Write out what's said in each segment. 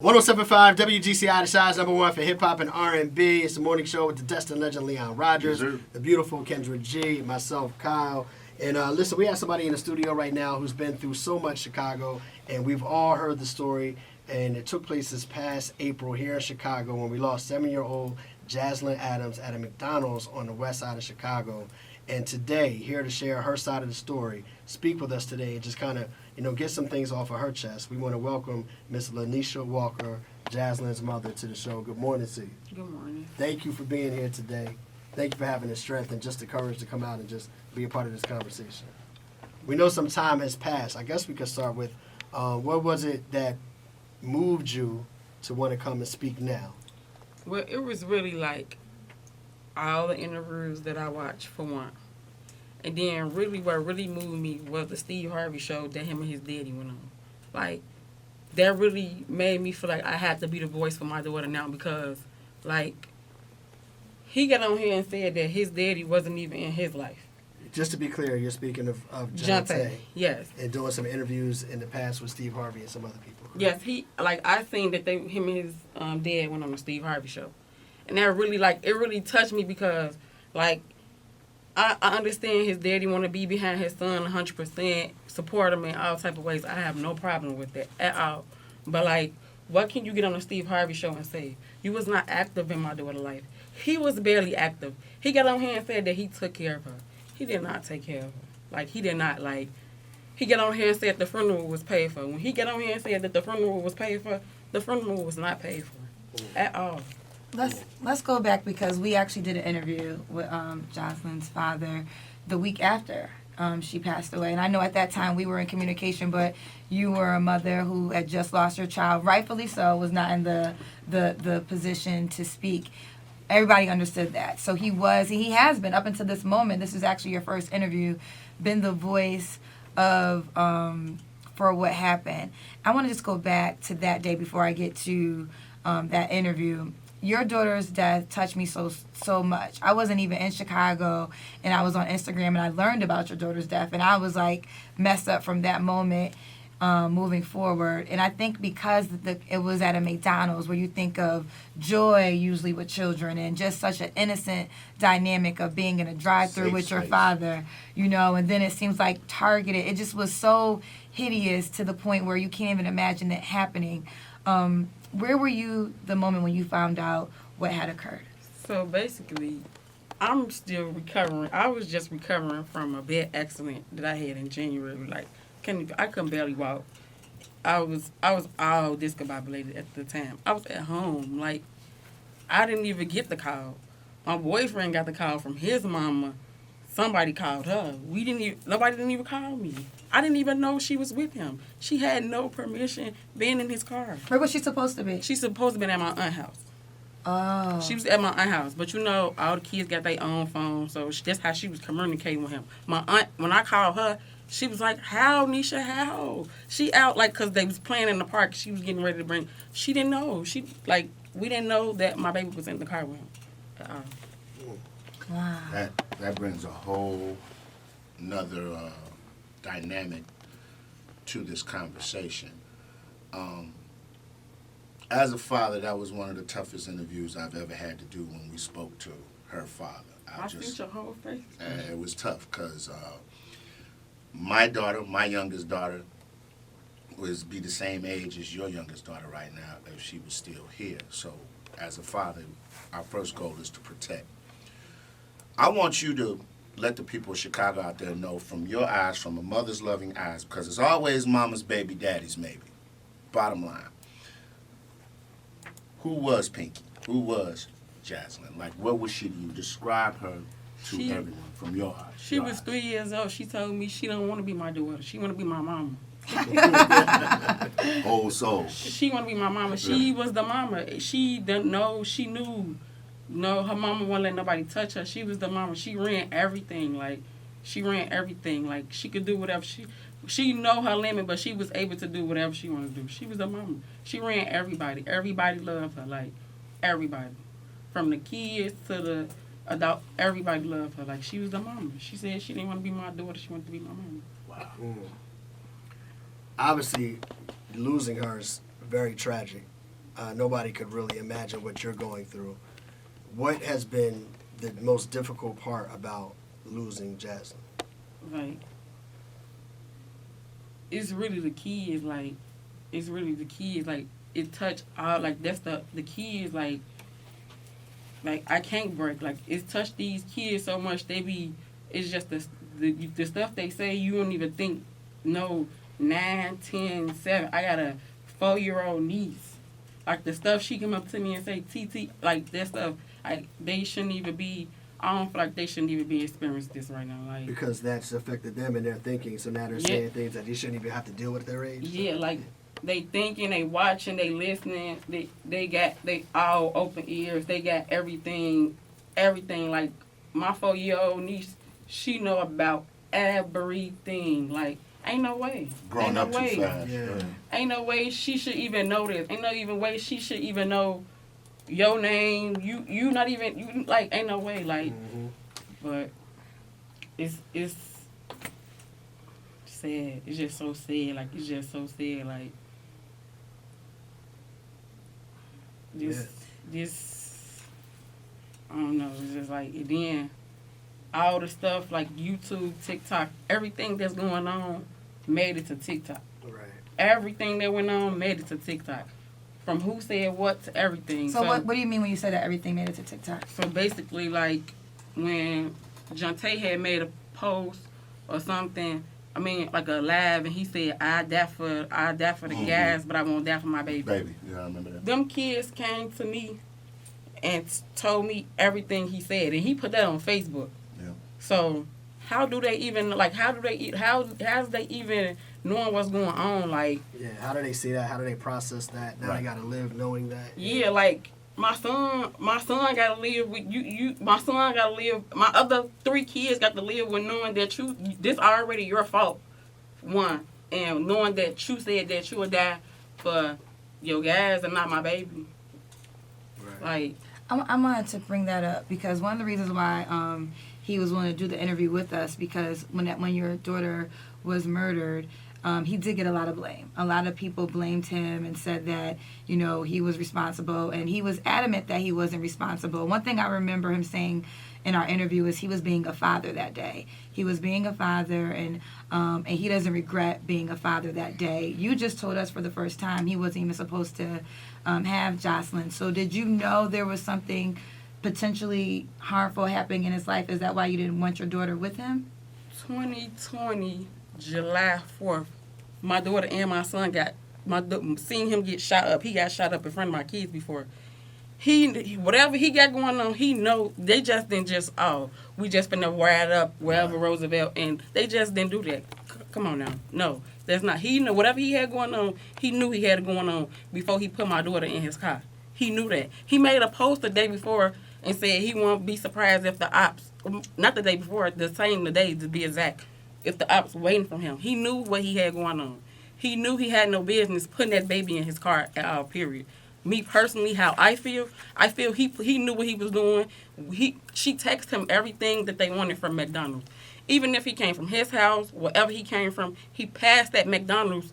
1075 WGCI, the size number one for hip hop and R&B. It's the morning show with the destined legend Leon Rogers, the beautiful Kendra G, myself, Kyle. And listen, we have somebody in the studio right now who's been through so much Chicago, and we've all heard the story. And it took place this past April here in Chicago when we lost 7-year-old Jaslyn Adams at a McDonald's on the west side of Chicago. And today, here to share her side of the story, speak with us today, and just kind of, get some things off of her chest. We want to welcome Miss Lanesha Walker, Jaslyn's mother, to the show. Good morning to you. Good morning. Thank you for being here today. Thank you for having the strength and just the courage to come out and just be a part of this conversation. We know some time has passed. I guess we could start with, what was it that moved you to want to come and speak now? Well, it was really like all the interviews that I watched, for one. And then really what really moved me was the Steve Harvey show that him and his daddy went on. Like, that really made me feel like I had to be the voice for my daughter now because, like, he got on here and said that his daddy wasn't even in his life. Just to be clear, you're speaking of Jonte, yes. And doing some interviews in the past with Steve Harvey and some other people. Correct? Yes, I seen that him and his dad went on the Steve Harvey show. And that really, it really touched me because, I understand his daddy want to be behind his son 100%, support him in all type of ways. I have no problem with that at all. But, what can you get on the Steve Harvey show and say? You was not active in my daughter's life. He was barely active. He got on here and said that he took care of her. He did not take care of her. He did not, he got on here and said the funeral was paid for. When he got on here and said that the funeral was paid for, the funeral was not paid for at all. Let's go back because we actually did an interview with Jaslyn's father the week after she passed away. And I know at that time we were in communication, but you were a mother who had just lost her child, rightfully so, was not in the position to speak. Everybody understood that. So he has been, up until this moment, this is actually your first interview, been the voice of for what happened. I want to just go back to that day before I get to that interview. Your daughter's death touched me so much. I wasn't even in Chicago, and I was on Instagram, and I learned about your daughter's death, and I was messed up from that moment moving forward. And I think because it was at a McDonald's where you think of joy usually with children and just such an innocent dynamic of being in a drive-thru with your father, and then it seems like targeted. It just was so hideous to the point where you can't even imagine it happening. Where were you the moment when you found out what had occurred? So basically, I'm still recovering. I was just recovering from a bad accident that I had in January. I couldn't barely walk. I was all discombobulated at the time. I was at home. I didn't even get the call. My boyfriend got the call from his mama. Somebody called her. Nobody didn't even call me. I didn't even know she was with him. She had no permission being in his car. Where was she supposed to be? She's supposed to be at my aunt's house. Oh. She was at my aunt's house. But all the kids got their own phone, so that's how she was communicating with him. My aunt, when I called her, she was like, how, Nisha, how? She out, because they was playing in the park. She was getting ready to bring. She didn't know. We didn't know that my baby was in the car with him at all. Wow. That brings a whole another dynamic to this conversation. As a father, that was one of the toughest interviews I've ever had to do when we spoke to her father. I see your whole face. It was tough because my daughter, my youngest daughter, would be the same age as your youngest daughter right now if she was still here. So as a father, our first goal is to protect. I want you to let the people of Chicago out there know from your eyes, from a mother's loving eyes, because it's always mama's baby, daddy's maybe. Bottom line. Who was Pinky? Who was Jaslyn? What was she to you? Describe her to everyone from your eyes. She was 3 years old. She told me she don't want to be my daughter. She want to be my mama. Old soul. She want to be my mama. She was the mama. She didn't know. She knew. No, her mama wouldn't let nobody touch her. She was the mama. She ran everything. She ran everything. She could do whatever she know her limit, but she was able to do whatever she wanted to do. She was the mama. She ran everybody. Everybody loved her. Everybody. From the kids to the adult, everybody loved her. She was the mama. She said she didn't want to be my daughter. She wanted to be my mama. Wow. Obviously, losing her is very tragic. nobody could really imagine what you're going through. What has been the most difficult part about losing Jaslyn? Like, it's really the kids. Like, it's really the kids. Like, it touched all. Like, that's the kids. Like I can't break. Like, it's touched these kids so much. They be. It's just the stuff they say. You don't even think. No, 9, 10, 7. I got a 4-year-old niece. Like, the stuff she come up to me and say, TT, like, that stuff. They shouldn't even be. I don't feel like they shouldn't even be experiencing this right now. Like, because that's affected them and their thinking, so now they're saying things that they shouldn't even have to deal with at their age. Yeah, like, they thinking, they watching, they listening. They all open ears. They got everything. Like, my 4-year-old niece, she know about everything. Like, ain't no way. Growing up too fast. Yeah. Ain't no way she should even know this. Ain't no even way she should even know your name. You not even, you like, ain't no way. Like, but it's sad. It's just so sad. Like, it's just so sad. Like, this, I don't know. It's just like, and then all the stuff like YouTube, TikTok, everything that's going on made it to TikTok. Right. Everything that went on made it to TikTok. From who said what to everything. So what do you mean when you say that everything made it to TikTok? So basically, like, when Jonte had made a post or something, I mean, like a live, and he said, I die for the gas, but I won't die for my baby. Baby, yeah, I remember that. Them kids came to me and told me everything he said, and he put that on Facebook. Yeah. So how do they even, like, how's they even knowing what's going on? Like, Yeah, how do they see that? How do they process that? Now Right. they gotta live knowing that. yeah, like, my son gotta live with you. My son gotta live. My other 3 kids got to live with knowing that this already your fault. One, and knowing that you said that you would die for your guys and not my baby. Right. Like, I wanted to bring that up because one of the reasons why he was willing to do the interview with us, because when your daughter was murdered, he did get a lot of blame. A lot of people blamed him and said that, he was responsible, and he was adamant that he wasn't responsible. One thing I remember him saying in our interview is he was being a father that day. He was being a father, and he doesn't regret being a father that day. You just told us for the first time he wasn't even supposed to have Jaslyn. So did you know there was something potentially harmful happening in his life? Is that why you didn't want your daughter with him? 2020, July 4th, my daughter and my son seen him get shot up. He got shot up in front of my kids before. Whatever he got going on, he know. They just didn't we just finna ride up wherever Roosevelt, and they just didn't do that. Come on now. No, that's not. He knew whatever he had going on, he knew he had it going on before he put my daughter in his car. He knew that. He made a post the day before and said he won't be surprised if the ops, not the day before, the day to be exact, if the ops waiting for him. He knew what he had going on. He knew he had no business putting that baby in his car at all, period. Me personally, how I feel he knew what he was doing. She texted him everything that they wanted from McDonald's. Even if he came from his house, wherever he came from, he passed that McDonald's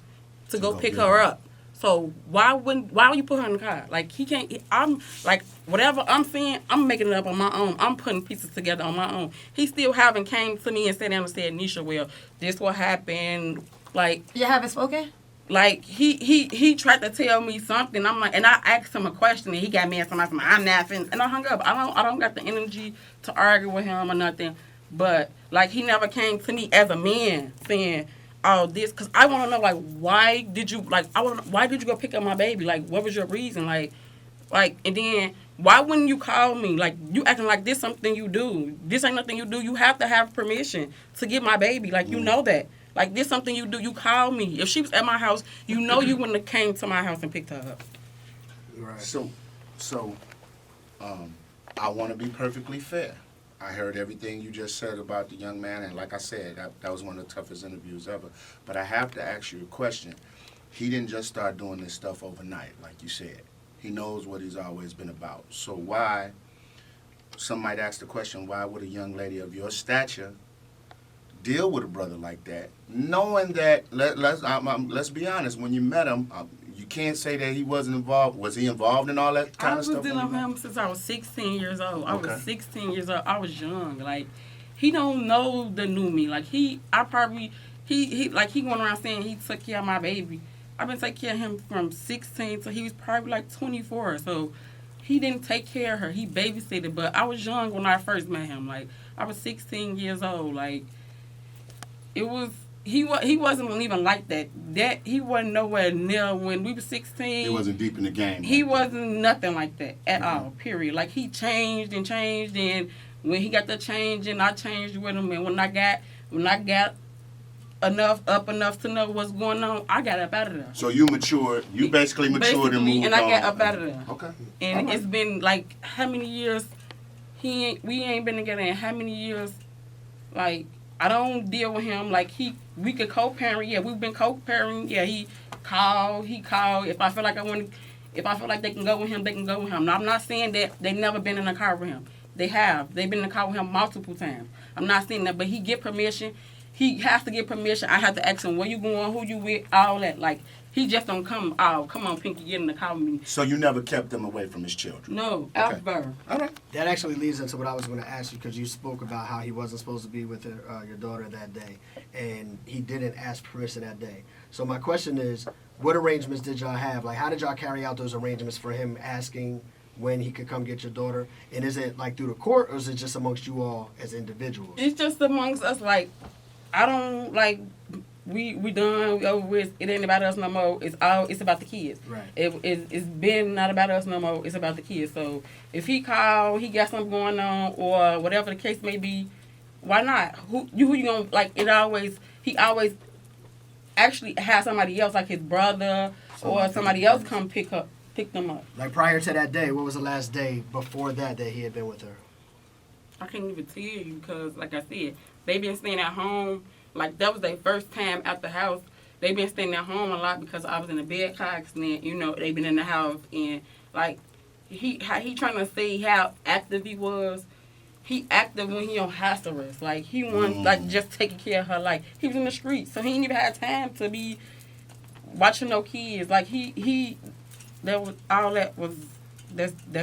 to go pick her up. So why would you put her in the car? Like, he can't. I'm like, whatever I'm saying, I'm making it up on my own. I'm putting pieces together on my own. He still haven't came to me and sat down and said, Nisha, well, this what happened. Like, You haven't spoken? Like, he tried to tell me something. I'm like, and I asked him a question, and he got me something. I'm napping, and I hung up. I don't got the energy to argue with him or nothing. But like, he never came to me as a man saying all this, because I want to know, like, why did you go pick up my baby? Like, what was your reason? Like, and then why wouldn't you call me? Like, you acting like this something you do. This ain't nothing you do. You have to have permission to get my baby. Like, you know that. Like, this something you do. You call me. If she was at my house, you wouldn't have came to my house and picked her up. Right. So, I want to be perfectly fair. I heard everything you just said about the young man, and like I said, that was one of the toughest interviews ever. But I have to ask you a question. He didn't just start doing this stuff overnight, like you said. He knows what he's always been about. So why, some might ask the question, why would a young lady of your stature deal with a brother like that, knowing that, let's be honest, when you met him, you can't say that he wasn't involved. Was he involved in all that kind I of was stuff? dealing with him since I was 16 years old. I Okay. was 16 years old. I was young. Like, he don't know the new me. Like, he going around saying he took care of my baby. I've been taking care of him from 16 till he was probably like 24. So he didn't take care of her. He babysitted. But I was young when I first met him. Like, I was 16 years old. Like, it was. He wasn't even like that. He wasn't nowhere near when we were 16. He wasn't deep in the game. He like that. wasn't nothing like that at all, period. Like, he changed, and when he got the change, and I changed with him, and when I got enough to know what's going on, I got up out of there. So you matured. You basically matured and moved and I on. got up out of there. Okay. And All right. it's been like how many years we ain't been together in how many years? Like, I don't deal with him like we could co-parent. Yeah, we've been co-parenting. Yeah, he called. If I feel like they can go with him, they can go with him. Now, I'm not saying that they never been in a car with him. They have. They've been in a car with him multiple times. I'm not saying that, but he get permission. He has to get permission. I have to ask him where you going, who you with, all that. Like, he just don't come. Oh, come on, Pinky, get in the car with me. So you never kept him away from his children? No, Okay. ever. All right. That actually leads into what I was going to ask you, because you spoke about how he wasn't supposed to be with your daughter that day, and he didn't ask permission that day. So my question is, what arrangements did y'all have? Like, how did y'all carry out those arrangements for him asking when he could come get your daughter? And is it like through the court, or is it just amongst you all as individuals? It's just amongst us. Like, I don't like. We done. We over with. It ain't about us no more. It's about the kids. Right. It's been not about us no more. It's about the kids. So if he called, he got something going on, or whatever the case may be, why not? Who you gonna like? He always actually has somebody else, like his brother or somebody else, come pick them up. Like, prior to that day, what was the last day before that he had been with her? I can't even tell you because, like I said, they been staying at home. Like, that was their first time at the house. They been staying at home a lot because I was in a bed car accident. You know, they been in the house, and like he trying to say how active he was. He active when he on house arrest. Like, he wasn't like just taking care of her. Like, he was in the streets, so he ain't even had time to be watching no kids. Like, that's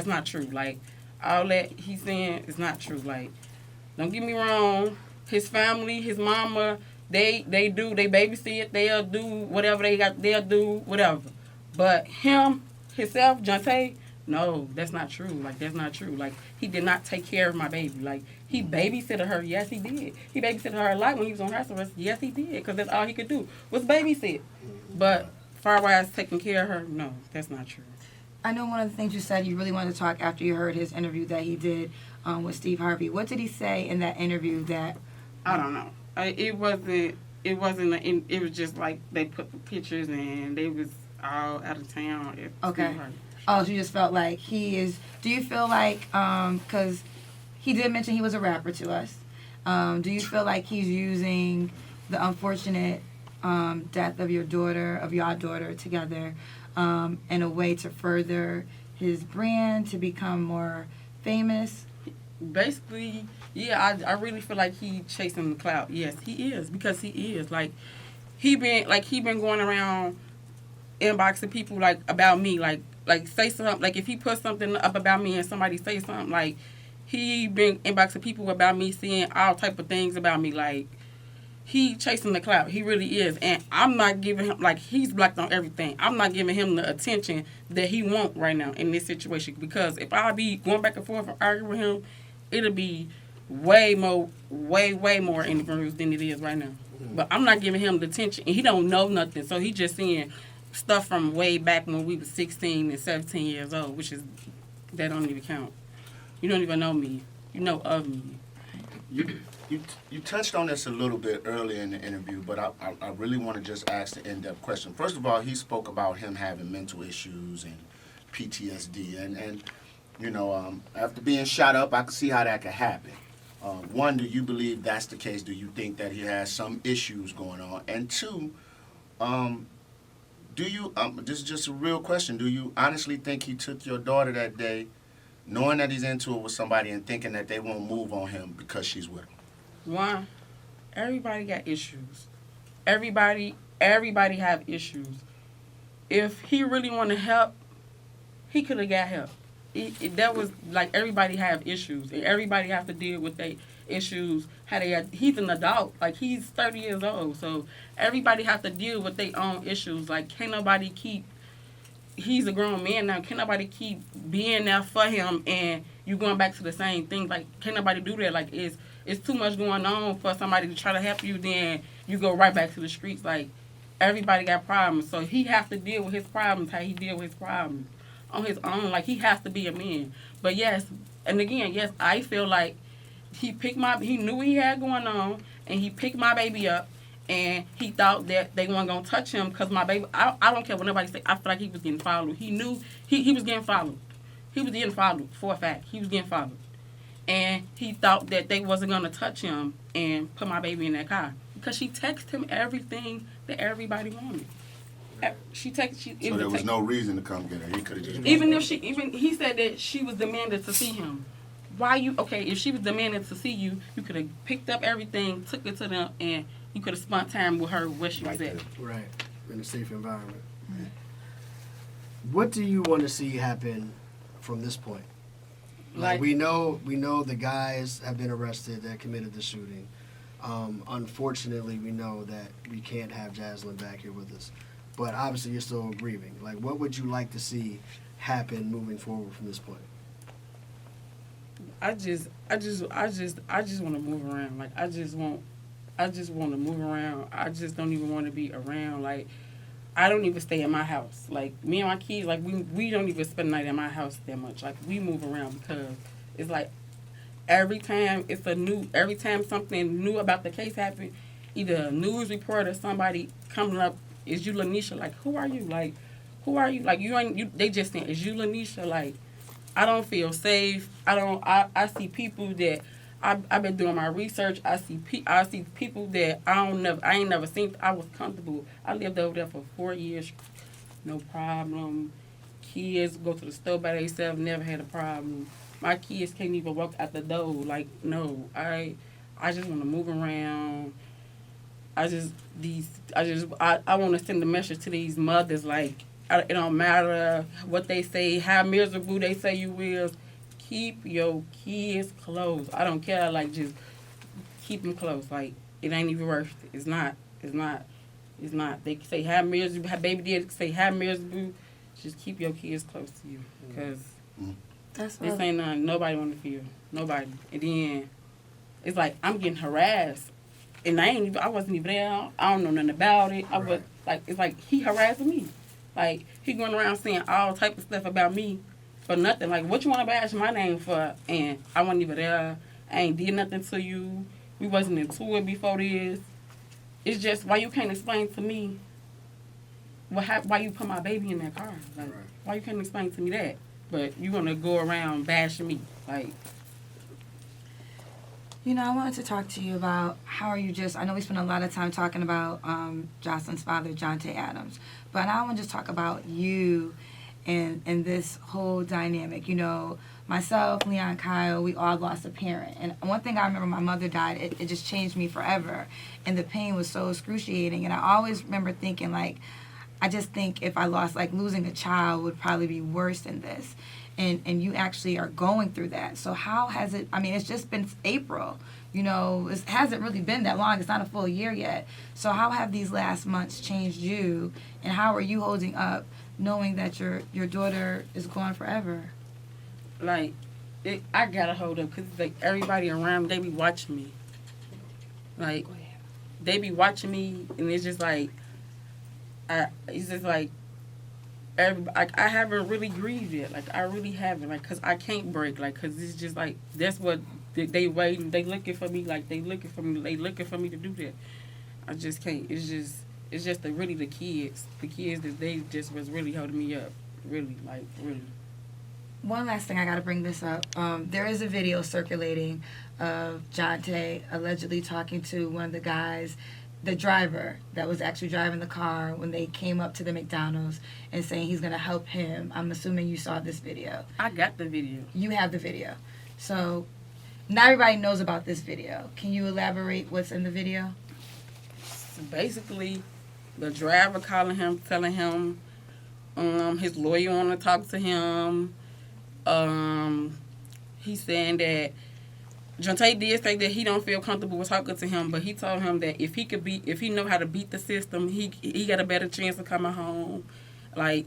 not true. Like, all that he's saying is not true. Like, don't get me wrong. His family, his mama, they babysit, they'll do whatever they'll do whatever. But himself, Jonte, no, that's not true. Like, that's not true. Like, he did not take care of my baby. Like, he babysitted her. Yes, he did. He babysitted her a lot when he was on house arrest. Yes, he did, because that's all he could do was babysit. But far as taking care of her, no, that's not true. I know one of the things you said you really wanted to talk after you heard his interview that he did with Steve Harvey. What did he say in that interview that... I don't know. It was just like they put the pictures and they was all out of town. Okay. Oh, so you just felt like he is... Do you feel like, because he did mention he was a rapper to us, do you feel like he's using the unfortunate death of your daughter together in a way to further his brand, to become more famous? Basically, yeah, I really feel like he chasing the clout. Yes, he is, because he is. Like, he been going around inboxing people like about me, like say something, like if he put something up about me and somebody say something, like he been inboxing people about me, seeing all type of things about me. Like, he chasing the clout. He really is. And I'm not giving him, like, he's blocked on everything. I'm not giving him the attention that he want right now in this situation, because if I be going back and forth and arguing with him, it'll be way more interviews than it is right now. But I'm not giving him the attention, and he don't know nothing. So he just seeing stuff from way back when we was 16 and 17 years old, which is, that don't even count. You don't even know me. You know of me. You touched on this a little bit earlier in the interview, but I really want to just ask the in-depth question. First of all, he spoke about him having mental issues and PTSD, and you know, after being shot up, I can see how that could happen. One, do you believe that's the case? Do you think that he has some issues going on? And two, do you, this is just a real question, do you honestly think he took your daughter that day knowing that he's into it with somebody and thinking that they won't move on him because she's with him? One, everybody got issues. Everybody have issues. if he really want to help, he could have got help. That was like everybody have issues, and everybody have to deal with their issues. He's an adult, like he's 30 years old, so everybody have to deal with their own issues. Like can't nobody keep. He's a grown man now. Can't nobody keep being there for him, and you going back to the same thing. Like can't nobody do that. Like it's too much going on for somebody to try to help you. Then you go right back to the streets. Like everybody got problems, so he have to deal with his problems. How he deal with his problems on his own. Like he has to be a man. But yes, and again, yes, I feel like he knew what he had going on, and he picked my baby up, and he thought that they weren't gonna touch him because my baby. I don't care what nobody say. I feel like he was getting followed. He knew he was getting followed. He was getting followed for a fact. He was getting followed, and he thought that they wasn't gonna touch him and put my baby in that car because she texted him everything that everybody wanted. So there was no reason to come get her. He could have just. He said that she was demanded to see him. If she was demanding to see you, you could have picked up everything, took it to them, and you could have spent time with her where she was at. Right, in a safe environment. Right. What do you want to see happen from this point? Like we know the guys have been arrested that committed the shooting. Unfortunately, we know that we can't have Jaslyn back here with us. But obviously, you're still grieving. Like, what would you like to see happen moving forward from this point? I just want to move around. Like, I just want to move around. I just don't even want to be around. Like, I don't even stay in my house. Like, me and my kids, like, we don't even spend the night in my house that much. Like, we move around because it's like every time something new about the case happens, either a news report or somebody coming up, is you Lanesha? Like, who are you? Like, who are you? Like, they just saying, is you Lanesha? Like, I don't feel safe. I see people that I've been doing my research. I see people that I ain't never seen. I was comfortable. I lived over there for 4 years, no problem. Kids go to the store by themselves, never had a problem. My kids can't even walk out the door. Like, no, I just want to move around. I want to send a message to these mothers, like, it don't matter what they say, how miserable they say you is, keep your kids close. I don't care, like, just keep them close. Like, it ain't even worth it. It's not. They say how miserable, how baby did say how miserable, just keep your kids close to you. Because this ain't nothing nobody want to feel. Nobody. And then, it's like, I'm getting harassed. And I wasn't even there. I don't know nothing about it. It's like he harassing me. Like, he going around saying all type of stuff about me for nothing. Like, what you want to bash my name for? And I wasn't even there. I ain't did nothing to you. We wasn't into it before this. It's just, why you can't explain to me why you put my baby in that car? Like, why you can't explain to me that? But you want to go around bashing me. Like, you know, I wanted to talk to you about I know we spent a lot of time talking about Jaslyn's father, Jonte Adams, but I want to just talk about you and this whole dynamic. You know, myself, Leon, Kyle, we all lost a parent. And one thing I remember, my mother died, it just changed me forever. And the pain was so excruciating. And I always remember thinking, like, I just think if I lost, like, losing a child would probably be worse than this. And you actually are going through that. So how has it, I mean, it's just been April. You know, it hasn't really been that long. It's not a full year yet. So how have these last months changed you? And how are you holding up knowing that your daughter is gone forever? Like, I got to hold up because, like, everybody around me, they be watching me. Like, they be watching me, and it's just like, it's just like, I haven't really grieved yet. Like, I really haven't. Like, because I can't break. Like, because it's just like, that's what they waiting. They looking for me. Like, they looking for me. They looking for me to do that. I just can't. It's just really the kids. The kids that they just was really holding me up. Really, like, really. One last thing, I got to bring this up. There is a video circulating of Jonte allegedly talking to one of the guys, the driver that was actually driving the car when they came up to the McDonald's and saying he's going to help him. I'm assuming you saw this video. I got the video. You have the video. So not everybody knows about this video. Can you elaborate what's in the video? So basically, the driver calling him, telling him His lawyer want to talk to him. He's saying that Jonte did say that he don't feel comfortable with talking to him, but he told him that if he know how to beat the system, he got a better chance of coming home. Like,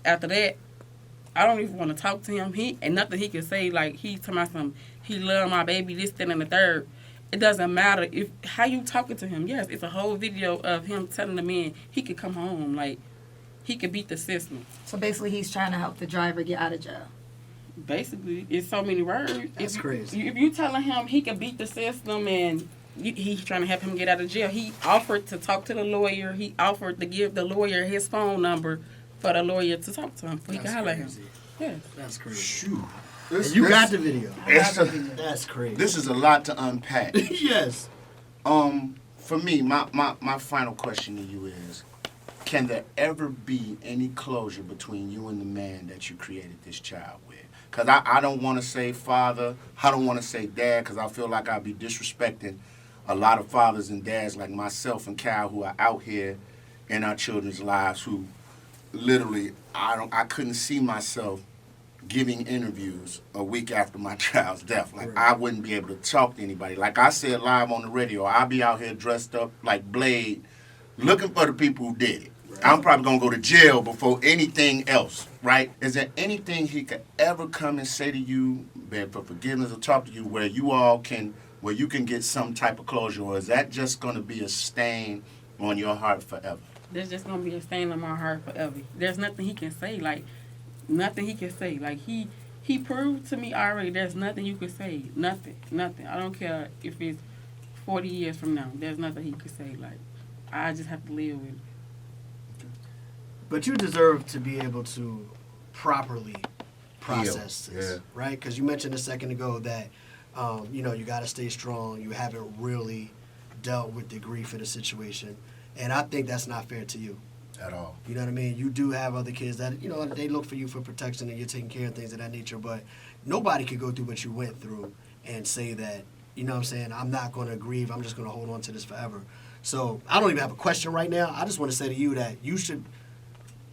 after that, I don't even want to talk to him. And nothing he can say. Like, he talking about some, he love my baby, this, that, and the third. It doesn't matter how you talking to him. Yes, it's a whole video of him telling the man he could come home. Like, he could beat the system. So basically, he's trying to help the driver get out of jail. Basically, it's so many words. That's crazy. If you telling him he can beat the system and he's trying to help him get out of jail, he offered to talk to the lawyer. He offered to give the lawyer his phone number for the lawyer to talk to him so he can holler at him. Yeah. That's crazy. Shoot. And you got the video. That's crazy. This is a lot to unpack. Yes. For me, my final question to you is, can there ever be any closure between you and the man that you created this child with? Because I don't want to say father, I don't want to say dad, because I feel like I'd be disrespecting a lot of fathers and dads like myself and Cal who are out here in our children's lives who literally, I couldn't see myself giving interviews a week after my child's death. Like, I wouldn't be able to talk to anybody. Like I said live on the radio, I'll be out here dressed up like Blade, looking for the people who did it. I'm probably going to go to jail before anything else, right? Is there anything he could ever come and say to you, beg for forgiveness or talk to you where you can get some type of closure, or is that just going to be a stain on your heart forever? There's just going to be a stain on my heart forever. There's nothing he can say. Like, nothing he can say. Like, he proved to me already there's nothing you can say. Nothing. I don't care if it's 40 years from now. There's nothing he can say. Like, I just have to live with it. But you deserve to be able to properly process this, right? Because you mentioned a second ago that, you got to stay strong. You haven't really dealt with the grief of the situation. And I think that's not fair to you. At all. You know what I mean? You do have other kids that, they look for you for protection and you're taking care of things of that nature. But nobody could go through what you went through and say that, I'm not going to grieve. I'm just going to hold on to this forever. So I don't even have a question right now. I just want to say to you that you should,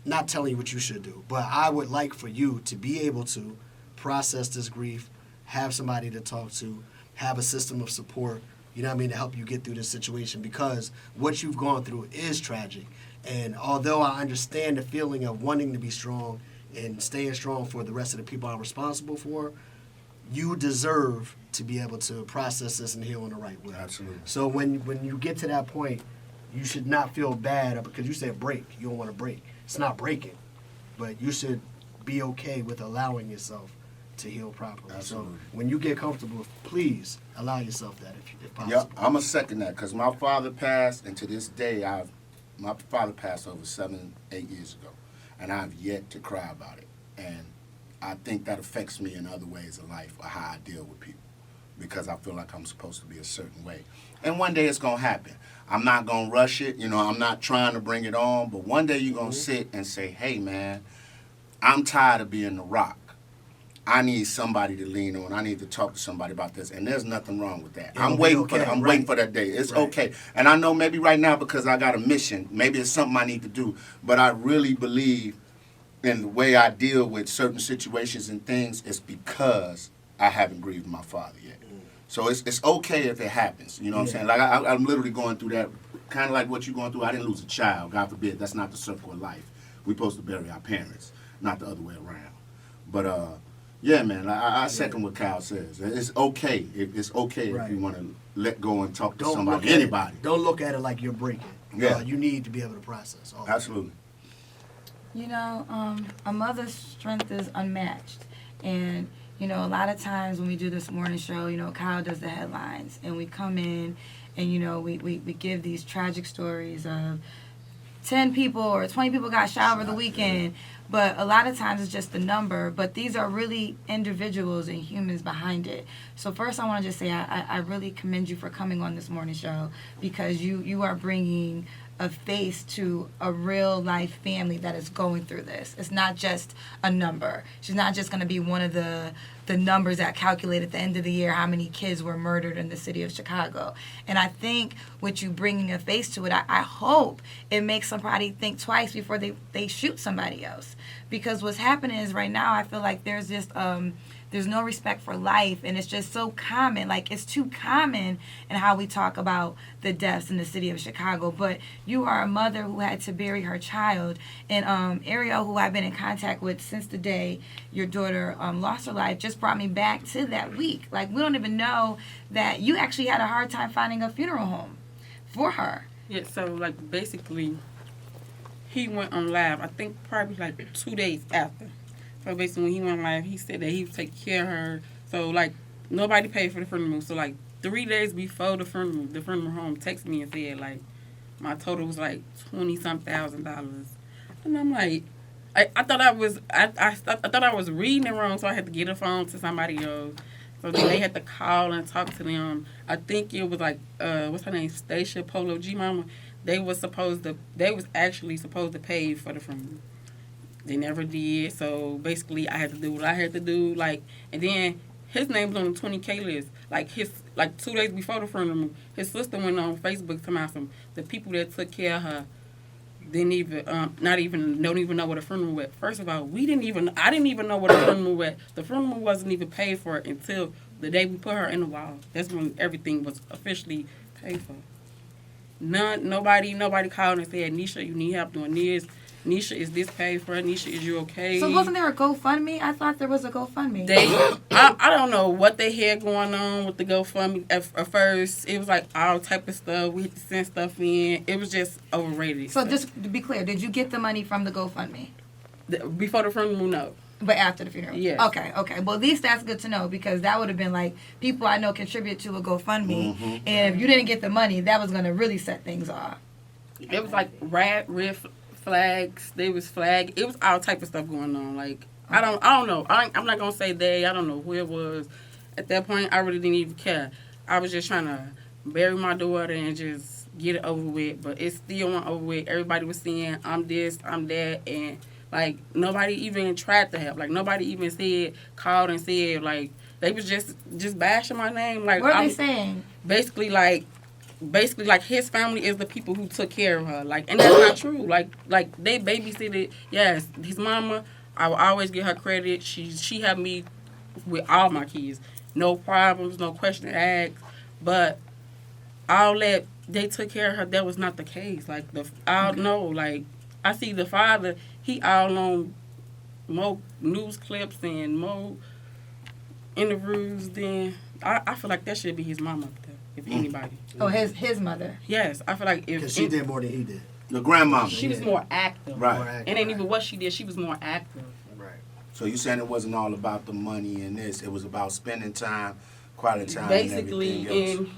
not telling you what you should do, but I would like for you to be able to process this grief, have somebody to talk to, have a system of support, to help you get through this situation, because what you've gone through is tragic. And although I understand the feeling of wanting to be strong and staying strong for the rest of the people I'm responsible for, you deserve to be able to process this and heal in the right way. Absolutely. So when you get to that point, you should not feel bad because you said break. You don't want to break. It's not breaking, but you should be okay with allowing yourself to heal properly. Absolutely. So when you get comfortable, please allow yourself that if possible. Yeah, I'm going to second that, because my father passed, and to this day, my father passed over 7-8 years ago, and I've yet to cry about it. And I think that affects me in other ways of life, or how I deal with people, because I feel like I'm supposed to be a certain way. And one day it's going to happen. I'm not going to rush it. I'm not trying to bring it on, but one day you're going to sit and say, hey, man, I'm tired of being the rock. I need somebody to lean on. I need to talk to somebody about this. And there's nothing wrong with that. I'm waiting for that. I'm waiting for that day. It's okay. And I know maybe right now, because I got a mission, maybe it's something I need to do. But I really believe in the way I deal with certain situations and things is because I haven't grieved my father yet. So it's okay if it happens. You know what I'm saying? Like I'm literally going through that, kind of like what you're going through. I didn't lose a child. God forbid. That's not the circle of life. We're supposed to bury our parents, not the other way around. But yeah, man, I second what Kyle says. It's okay. It's okay if you want to let go and talk to somebody, anybody. Don't look at it like you're breaking. Yeah. You need to be able to process all Absolutely. A mother's strength is unmatched. And, a lot of times when we do this morning show, Kyle does the headlines. And we come in and, we give these tragic stories of 10 people or 20 people got shot over the weekend. But a lot of times it's just the number. But these are really individuals and humans behind it. So first I want to just say I really commend you for coming on this morning show, because you are bringing a face to a real life family that is going through this. It's not just a number. She's not just going to be one of the the numbers that calculate at the end of the year how many kids were murdered in the city of Chicago. And I think with you bringing a face to it, I hope it makes somebody think twice before they shoot somebody else. Because what's happening is right now I feel like there's just there's no respect for life, and it's just so common. Like, it's too common in how we talk about the deaths in the city of Chicago. But you are a mother who had to bury her child, and Ariel, who I've been in contact with since the day your daughter lost her life, just brought me back to that week. Like, we don't even know that you actually had a hard time finding a funeral home for her. Yeah, so, like, basically, he went on live, I think probably, like, 2 days after. So, basically, when he went live, he said that he would take care of her. So, like, nobody paid for the funeral. So, like, 3 days before the funeral home texted me and said, like, my total was, like, $20,000. And I'm like, I thought I was reading it wrong, so I had to get a phone to somebody else. So then they had to call and talk to them. I think it was like what's her name, Stacia Polo G Mama. They was actually supposed to pay for the funeral. They never did. So basically, I had to do what I had to do. Like, and then his name was on the 20K list. Like 2 days before the funeral, his sister went on Facebook to my some the people that took care of her didn't even don't even know what a funeral was. First of all, I didn't even know what a funeral was. The funeral wasn't even paid for until the day we put her in the wall. That's when everything was officially paid for. Nobody called and said, Nisha, you need help doing this. Nisha, is this paid for? Nisha, is you okay? So wasn't there a GoFundMe? I thought there was a GoFundMe. I don't know what they had going on with the GoFundMe. At first, it was like all type of stuff. We had to send stuff in. It was just overrated. So just to be clear, did you get the money from the GoFundMe? Before the funeral, no. But after the funeral? Yes. Okay. Well, at least that's good to know, because that would have been like people I know contribute to a GoFundMe. Mm-hmm. And if you didn't get the money, that was going to really set things off. It was like red flags. There was flag. It was all type of stuff going on. Like, okay. I don't know. I'm not going to say they. I don't know who it was. At that point, I really didn't even care. I was just trying to bury my daughter and just get it over with. But it still went over with. Everybody was saying, I'm this, I'm that. And, like, nobody even tried to help. Like, nobody even called and said, like, they was just bashing my name. Like, what are they saying? Basically, like, his family is the people who took care of her. Like, and that's not true. Like they babysitted. Yes, his mama, I will always give her credit. She helped me with all my kids. No problems, no question asked. But all that, they took care of her, that was not the case. Like, like, I see the father, he all on more news clips and more interviews than, I feel like that should be his mama up there, if anybody. Oh, his mother. Yes, I feel like because she did more than he did. The grandmama. She was more active. Right. It ain't even what she did. She was more active. Right. So you saying it wasn't all about the money and this. It was about spending time, quality time, basically, and everything else.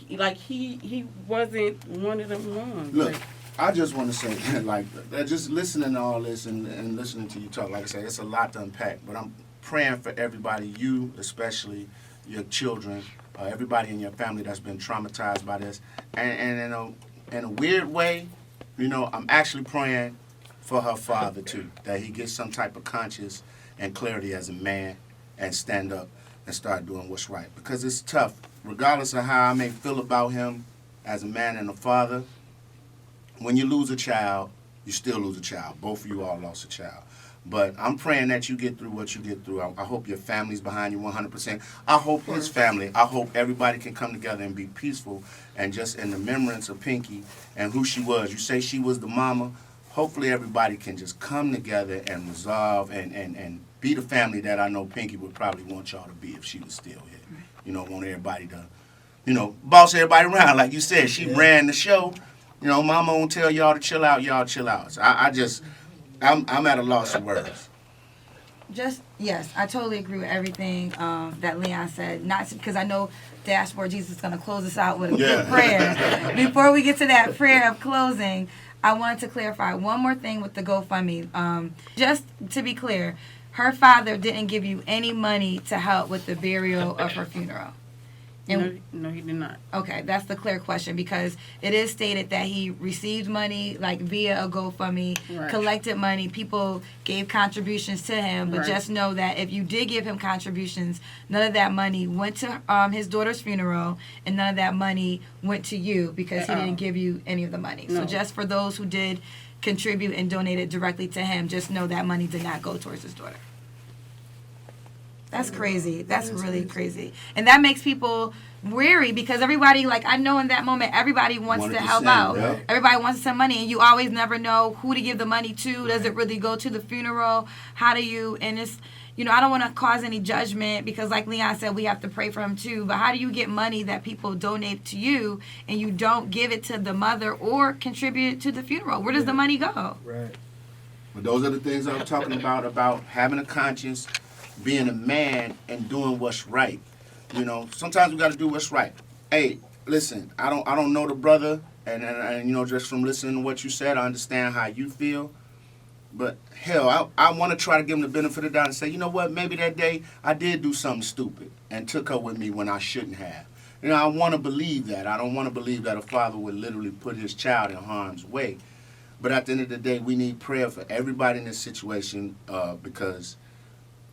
And like he wasn't one of them ones. Look, like, I just want to say, like, just listening to all this and listening to you talk, like I said, it's a lot to unpack. But I'm praying for everybody, you especially, your children, everybody in your family that's been traumatized by this. And in a weird way, you know, I'm actually praying for her father, too, that he gets some type of conscience and clarity as a man and stand up and start doing what's right. Because it's tough. Regardless of how I may feel about him as a man and a father, when you lose a child, you still lose a child. Both of you all lost a child. But I'm praying that you get through what you get through. I hope your family's behind you 100%. I hope his family, I hope everybody can come together and be peaceful and just in the remembrance of Pinky and who she was. You say she was the mama. Hopefully everybody can just come together and resolve and be the family that I know Pinky would probably want y'all to be if she was still here. You know, want everybody to, you know, boss everybody around. Like you said, she ran the show. You know, mama won't tell y'all to chill out, y'all chill out. So I'm at a loss of words. Yes, I totally agree with everything that Leon said. Not because I know Dashboard Jesus is going to close us out with a good prayer. Before we get to that prayer of closing, I wanted to clarify one more thing with the GoFundMe. Just to be clear, her father didn't give you any money to help with the burial of her funeral. And No, he did not. okay, that's the clear question because it is stated that he received money like via a GoFundMe, Right. collected money, people gave contributions to him, but Right. just know that if you did give him contributions, none of that money went to his daughter's funeral and none of that money went to you because he didn't give you any of the money. So No. just for those who did contribute and donate it directly to him, just know that money did not go towards his daughter. That's crazy. That's really crazy. And that makes people weary because everybody, like, I know in that moment, everybody wants to help 100%, out. yeah. Everybody wants to send money, and you always never know who to give the money to. Does it really go to the funeral? How do you, and it's, I don't want to cause any judgment because, like Leon said, we have to pray for him too. But how do you get money that people donate to you and you don't give it to the mother or contribute to the funeral? Where does the money go? Right. But those are the things I'm talking about having a conscience, being a man, and doing what's right. Sometimes we got to do what's right. Hey, listen, I don't know the brother, and just from listening to what you said, I understand how you feel. But hell, I want to try to give him the benefit of the doubt and say, you know what, maybe that day I did do something stupid and took her with me when I shouldn't have. I want to believe that. I don't want to believe that a father would literally put his child in harm's way. But at the end of the day, we need prayer for everybody in this situation because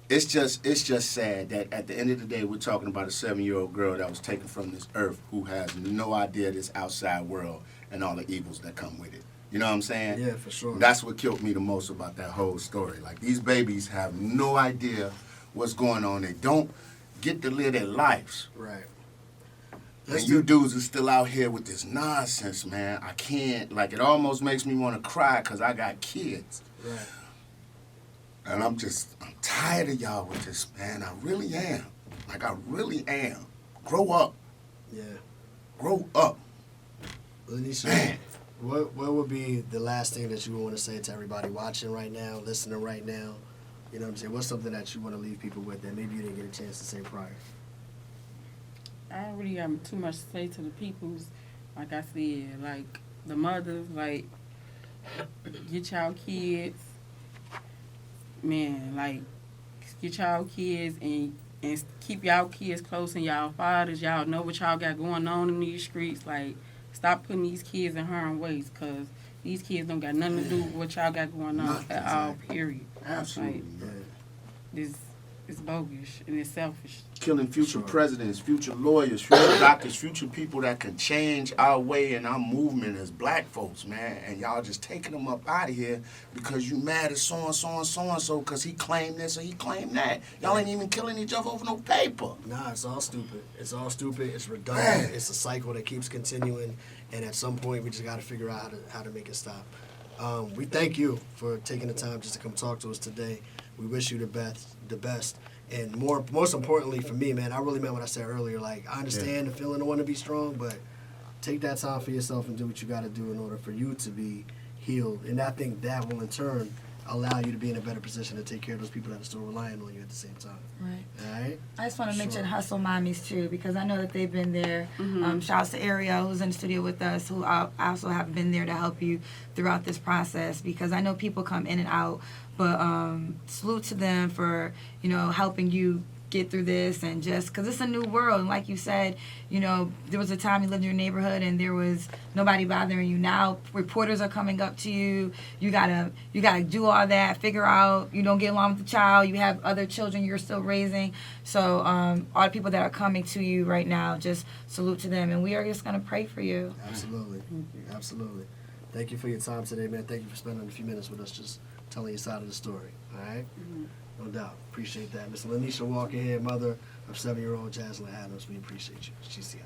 it's just sad that at the end of the day, we're talking about a 7-year-old girl that was taken from this earth who has no idea this outside world and all the evils that come with it. You know what I'm saying? Yeah, for sure. That's what killed me the most about that whole story. Like, these babies have no idea what's going on. They don't get to live their lives. Right. And you dudes are still out here with this nonsense, man. I can't. Like, it almost makes me want to cry because I got kids. Right. And I'm tired of y'all with this, man. I really am. Like, I really am. Grow up. Yeah. Grow up. Lanesha, Man. what would be the last thing that you would want to say to everybody watching right now, listening right now? You know what I'm saying? What's something that you want to leave people with that maybe you didn't get a chance to say prior? I don't really have too much to say to the peoples. Like I said, like the mothers, like get y'all kids, man. Like get y'all kids and keep y'all kids close and y'all fathers. Y'all know what y'all got going on in these streets. Like stop putting these kids in harm's ways because these kids don't got nothing to do with what y'all got going on Nothing, at all. Period. Absolutely. Like, man. this is bogus and it's selfish. Killing future presidents, future lawyers, future doctors, future people that can change our way and our movement as black folks, man. And y'all just taking them up out of here because you mad at so-and-so because he claimed this or he claimed that. Y'all ain't even killing each other over no paper. Nah, it's all stupid. It's all stupid. It's redundant. It's a cycle that keeps continuing. And at some point, we just got to figure out how to make it stop. We thank you for taking the time just to come talk to us today. We wish you the best. And most importantly for me, man, I really meant what I said earlier. Like, I understand the feeling to want to be strong, but take that time for yourself and do what you got to do in order for you to be healed. And I think that will, in turn, allow you to be in a better position to take care of those people that are still relying on you at the same time. Right. All right? I just want to mention Sure. Hustle Mommies too because I know that they've been there. Mm-hmm. Shouts to Ariel who's in the studio with us who also have been there to help you throughout this process because I know people come in and out, but salute to them for helping you get through this and just because it's a new world and like you said, there was a time you lived in your neighborhood and there was nobody bothering you. Now reporters are coming up to you. You gotta do all that, figure out you don't get along with the child, you have other children you're still raising. So all the people that are coming to you right now, just salute to them and we are just gonna pray for you. Absolutely. Absolutely. Thank you for your time today, man. Thank you for spending a few minutes with us just telling your side of the story. All right? Mm-hmm. No doubt. Appreciate that. Miss Lanesha Walker here, mother of 7-year-old Jaslyn Adams. We appreciate you. GCI.